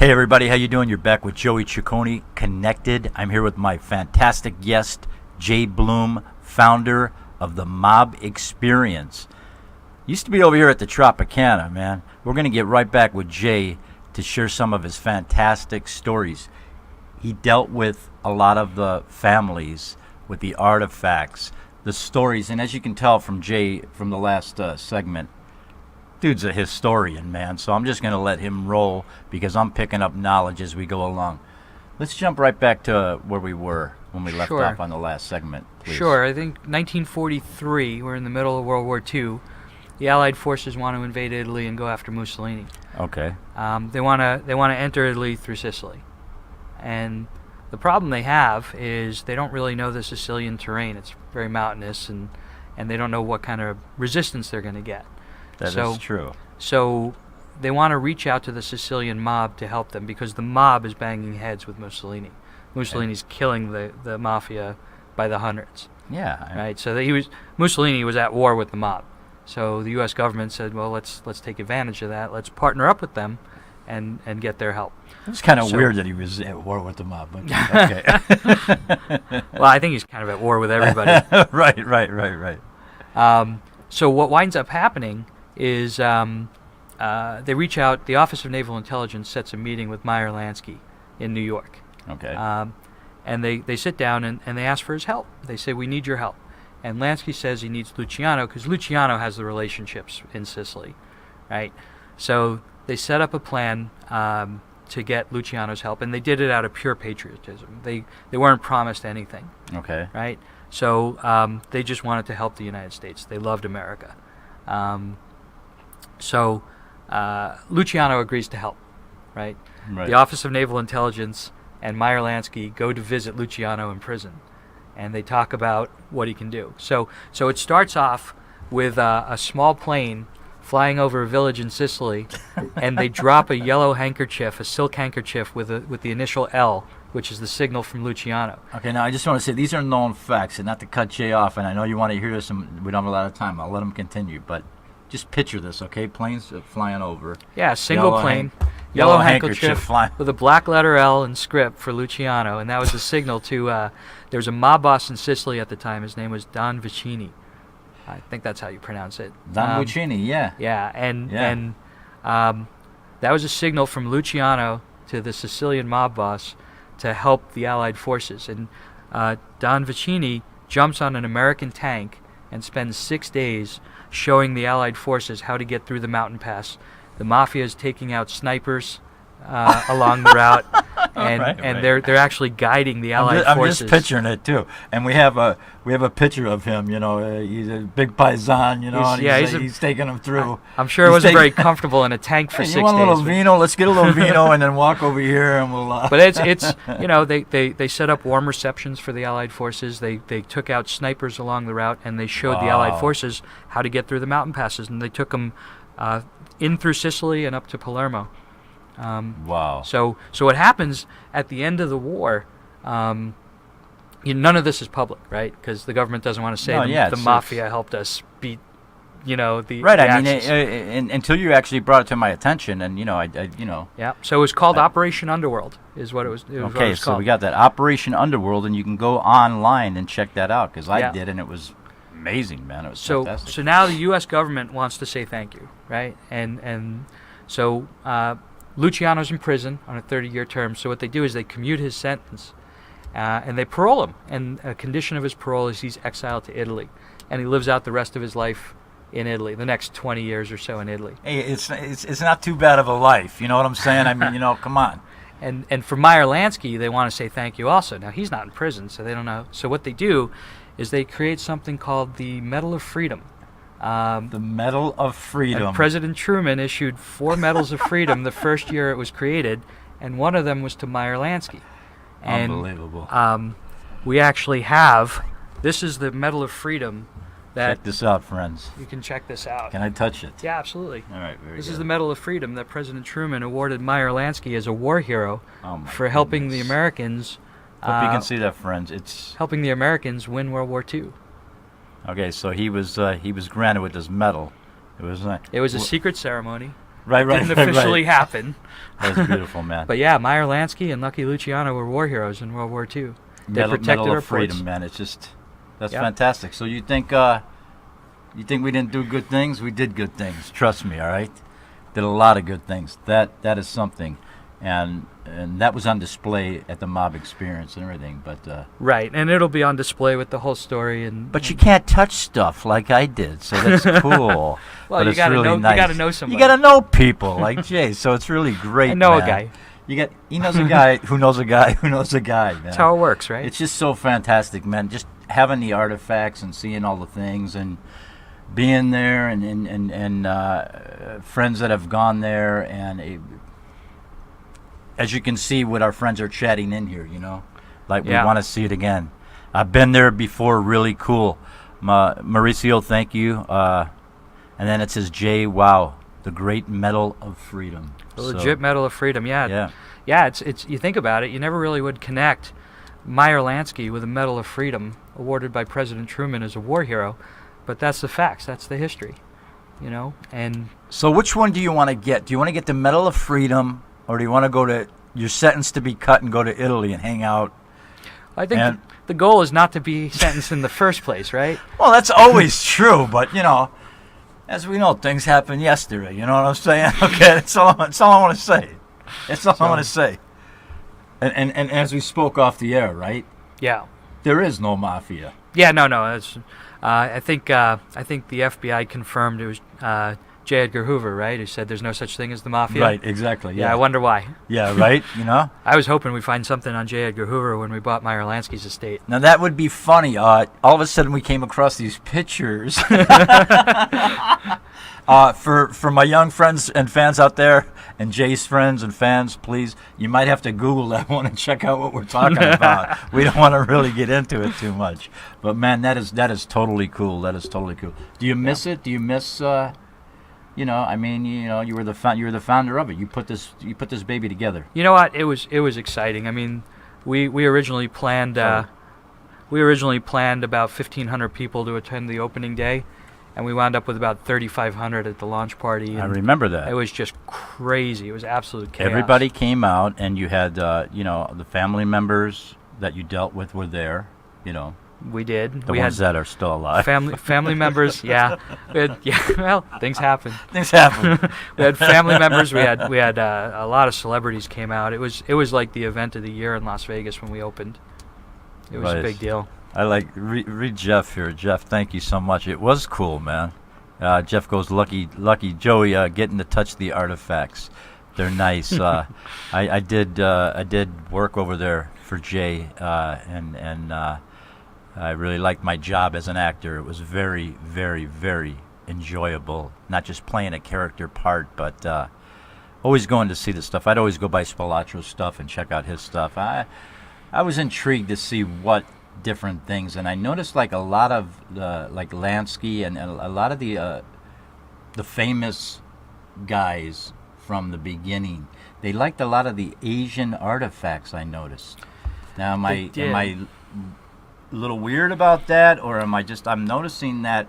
Hey everybody, how you doing? You're back with Joey Ciccone, Connected. I'm here with my fantastic guest, Jay Bloom, founder of the Mob Experience. Used to be over here at the Tropicana, man. We're going to get right back with Jay to share some of his fantastic stories. He dealt with a lot of the families, with the artifacts, the stories, and as you can tell from Jay from the last segment, dude's a historian, man, so I'm just going to let him roll because I'm picking up knowledge as we go along. Let's jump right back to where we were when we left off on the last segment, please. Sure. I think 1943, we're in the middle of World War II. The Allied forces want to invade Italy and go after Mussolini. Okay. They want to enter Italy through Sicily. And the problem they have is they don't really know the Sicilian terrain. It's very mountainous, and they don't know what kind of resistance they're going to get. That is true. So they want to reach out to the Sicilian mob to help them because the mob is banging heads with Mussolini. Mussolini's killing the mafia by the hundreds. Yeah. Right. So Mussolini was at war with the mob. So the U.S. government said, well, let's take advantage of that. Let's partner up with them and get their help. It's kind of weird that he was at war with the mob. But okay. Well, I think he's kind of at war with everybody. Right. So what winds up happening is they reach out. The Office of Naval Intelligence sets a meeting with Meyer Lansky in New York. Okay. And they sit down and they ask for his help. They say, we need your help. And Lansky says he needs Luciano because Luciano has the relationships in Sicily, right? So they set up a plan to get Luciano's help, and they did it out of pure patriotism. They weren't promised anything. Okay. Right? So they just wanted to help the United States. They loved America. So Luciano agrees to help, right? The Office of Naval Intelligence and Meyer Lansky go to visit Luciano in prison, and they talk about what he can do. So it starts off with a small plane flying over a village in Sicily, and they drop a yellow handkerchief, a silk handkerchief with the initial L, which is the signal from Luciano. Okay, now I just want to say these are known facts, and not to cut Jay off, and I know you want to hear this, and we don't have a lot of time. I'll let him continue, but just picture this, okay? Planes flying over. Yeah, single plane, yellow handkerchief with a black letter L in script for Luciano, and that was the signal to, there was a mob boss in Sicily at the time. His name was Don Vicini. I think that's how you pronounce it. Don Vicini, yeah. Yeah, and that was a signal from Luciano to the Sicilian mob boss to help the Allied forces. And Don Vicini jumps on an American tank and spends 6 days showing the Allied forces how to get through the mountain pass. The mafia is taking out snipers along the route, and they're actually guiding the Allied forces. I'm just picturing it too, and we have a picture of him. You know, he's a big paisan. You know, he's taking them through. I'm sure he wasn't very comfortable in a tank for 6 days. You want a little vino? Let's get a little vino and then walk over here, and we'll. But it's you know, they set up warm receptions for the Allied forces. They took out snipers along the route, and they showed the Allied forces how to get through the mountain passes, and they took them in through Sicily and up to Palermo. Wow. So what happens at the end of the war, none of this is public, right? Because the government doesn't want to say the mafia helped us beat, the Axis. I mean, until you actually brought it to my attention, and Yeah. So it was called Operation Underworld, is what it was. Okay, so we got that Operation Underworld, and you can go online and check that out because I did, and it was amazing, man. It was fantastic. So now the U.S. government wants to say thank you, right? And so. Luciano's in prison on a 30-year term, so what they do is they commute his sentence, and they parole him. And a condition of his parole is he's exiled to Italy, and he lives out the rest of his life in Italy, the next 20 years or so in Italy. Hey, it's not too bad of a life, you know what I'm saying? I mean, come on. And for Meyer Lansky, they want to say thank you also. Now, he's not in prison, so they don't know. So what they do is they create something called the Medal of Freedom. The Medal of Freedom. And President Truman issued 4 Medals of Freedom the first year it was created, and one of them was to Meyer Lansky. And, unbelievable. We actually have, this is the Medal of Freedom. Check this out, friends. You can check this out. Can I touch it? Yeah, absolutely. All right, very This good. is the Medal of Freedom that President Truman awarded Meyer Lansky as a war hero for helping the Americans. Hope you can see that, friends. It's helping the Americans win World War II. Okay, so he was granted with this medal. It was a secret ceremony. Right, right, Didn't right, officially right. happen. That was beautiful, man. But yeah, Meyer Lansky and Lucky Luciano were war heroes in World War II. They protected Medal our of Freedom, ports. man. It's just that's Yeah. fantastic. So you think we didn't do good things? We did good things. Trust me, all right. Did a lot of good things. That is something, and that was on display at the Mob Experience and everything. But Right, and it'll be on display with the whole story. And you can't touch stuff like I did, so that's cool. well, But you it's gotta really know. nice. You gotta know somebody. You gotta know people like Jay, so it's really great. I know a man. guy. He knows a guy who knows a guy who knows a guy, man. That's how it works, right? It's just so fantastic, man. Just having the artifacts and seeing all the things and being there and friends that have gone there. And as you can see, what our friends are chatting in here, like Yeah. we want to see it again. I've been there before. Really cool. Mauricio, thank you. And then it says, Jay, wow, the great Medal of Freedom. The legit Medal of Freedom, yeah. Yeah. Yeah, it's you think about it, you never really would connect Meyer Lansky with a Medal of Freedom awarded by President Truman as a war hero, but that's the facts, that's the history, and So which one do you want to get? Do you want to get the Medal of Freedom, or do you want to go to your sentence to be cut and go to Italy and hang out? I think And- the goal is not to be sentenced in the first place, right? Well, that's always true, but as we know, things happened yesterday. You know what I'm saying? Okay, that's all I want to say. That's all I want to say. And as we spoke off the air, right? Yeah. There is no mafia. Yeah, no, that's, I think the FBI confirmed it was J. Edgar Hoover, right? Who said there's no such thing as the mafia. Right, exactly. Yeah, Yeah, I wonder why. Yeah, right. I was hoping we'd find something on J. Edgar Hoover when we bought Meyer Lansky's estate. Now that would be funny. All of a sudden, we came across these pictures. For my young friends and fans out there, and Jay's friends and fans, please, you might have to Google that one and check out what we're talking about. We don't want to really get into it too much, but man, that is totally cool. That is totally cool. Do you miss it? Do you miss? You were the founder of it. You put this baby together. You know what? It was exciting. I mean, we originally planned about 1,500 people to attend the opening day, and we wound up with about 3,500 at the launch party. I remember that. It was just crazy. It was absolute chaos. Everybody came out, and you had the family members that you dealt with were there. We did. The we ones had that are still alive. family members. Yeah. Well, things happen. Things happen. We had family members. We had a lot of celebrities came out. It was like the event of the year in Las Vegas when we opened. It was a Right. big deal. I read Jeff here. Jeff, thank you so much. It was cool, man. Jeff goes, lucky Joey, getting to touch the artifacts. They're nice. I did work over there for Jay, and I really liked my job as an actor. It was very, very, very enjoyable. Not just playing a character part, but always going to see the stuff. I'd always go by Spilatro's stuff and check out his stuff. I was intrigued to see what different things, and I noticed like a lot of like Lansky and a lot of the famous guys from the beginning. They liked a lot of the Asian artifacts. I noticed. Now, am I a little weird about that, or am I'm noticing that,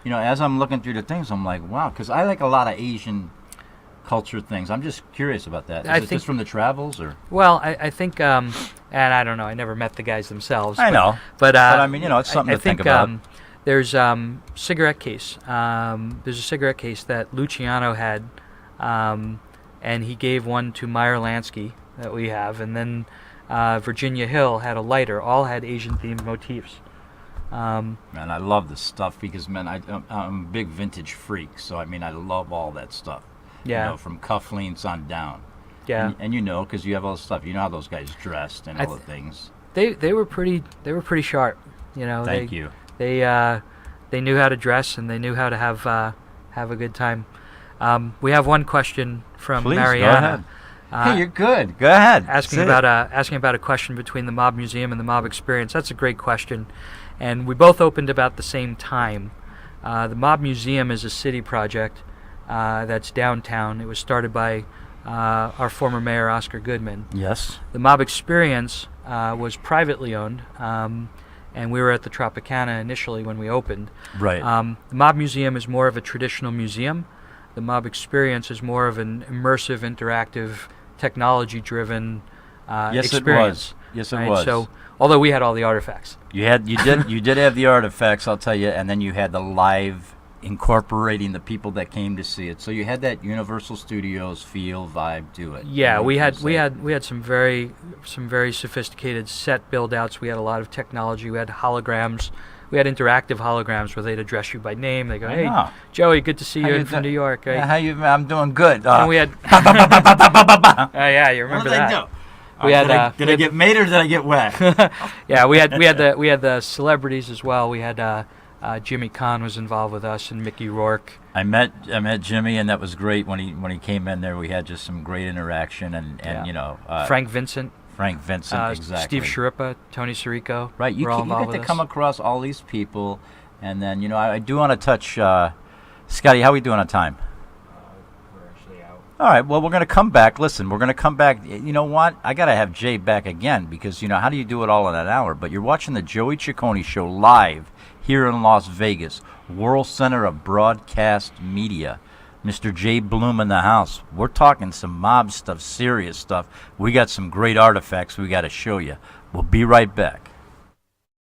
as I'm looking through the things, I'm like, wow, because I like a lot of Asian culture things. I'm just curious about that. Is it just from the travels, or? Well, I think, and I don't know. I never met the guys themselves. I know, but I mean, it's something to think about. There's cigarette case. There's a cigarette case that Luciano had, and he gave one to Meyer Lansky that we have, and then Virginia Hill had a lighter. All had Asian-themed motifs. Man, I love this stuff because, man, I'm a big vintage freak. So I mean, I love all that stuff. Yeah. From cufflinks on down. Yeah. And because you have all the stuff. You know how those guys dressed and all the things. They were pretty sharp. Thank you. They knew how to dress, and they knew how to have a good time. We have one question from Please, Mariana. go ahead. Hey, you're good. Go ahead. Asking about a question between the Mob Museum and the Mob Experience. That's a great question, and we both opened about the same time. The Mob Museum is a city project that's downtown. It was started by our former mayor, Oscar Goodman. Yes. The Mob Experience was privately owned, and we were at the Tropicana initially when we opened. Right. The Mob Museum is more of a traditional museum. the Mob Experience is more of an immersive, interactive, technology-driven experience. Yes, it right? was. So, although we had all the artifacts. You did have the artifacts, I'll tell you, and then you had the live incorporating the people that came to see it. So you had that Universal Studios feel vibe to it. Yeah, we had some very sophisticated set build outs. We had a lot of technology. We had holograms. We had interactive holograms where they'd address you by name. They go, "Hey, Joey, good to see you from New York." Right? Yeah, how you? I'm doing good. And we had. Yeah, you remember that? What did I do? Did I get made or did I get wet? Yeah, we had the celebrities as well. We had Jimmy Kahn was involved with us and Mickey Rourke. I met Jimmy, and that was great when he came in there. We had just some great interaction, and Frank Vincent. Exactly. Steve Sciarippa, Tony Sirico. Right, you get to come across all these people, and then I do want to touch Scotty. How are we doing on time? We're actually out. All right, well, we're going to come back. Listen, we're going to come back. You know what? I got to have Jay back again because, how do you do it all in an hour? But you're watching the Joey Ciccone Show live here in Las Vegas, World Center of Broadcast Media. Mr. Jay Bloom in the house. We're talking some mob stuff, serious stuff. We got some great artifacts we got to show you. We'll be right back.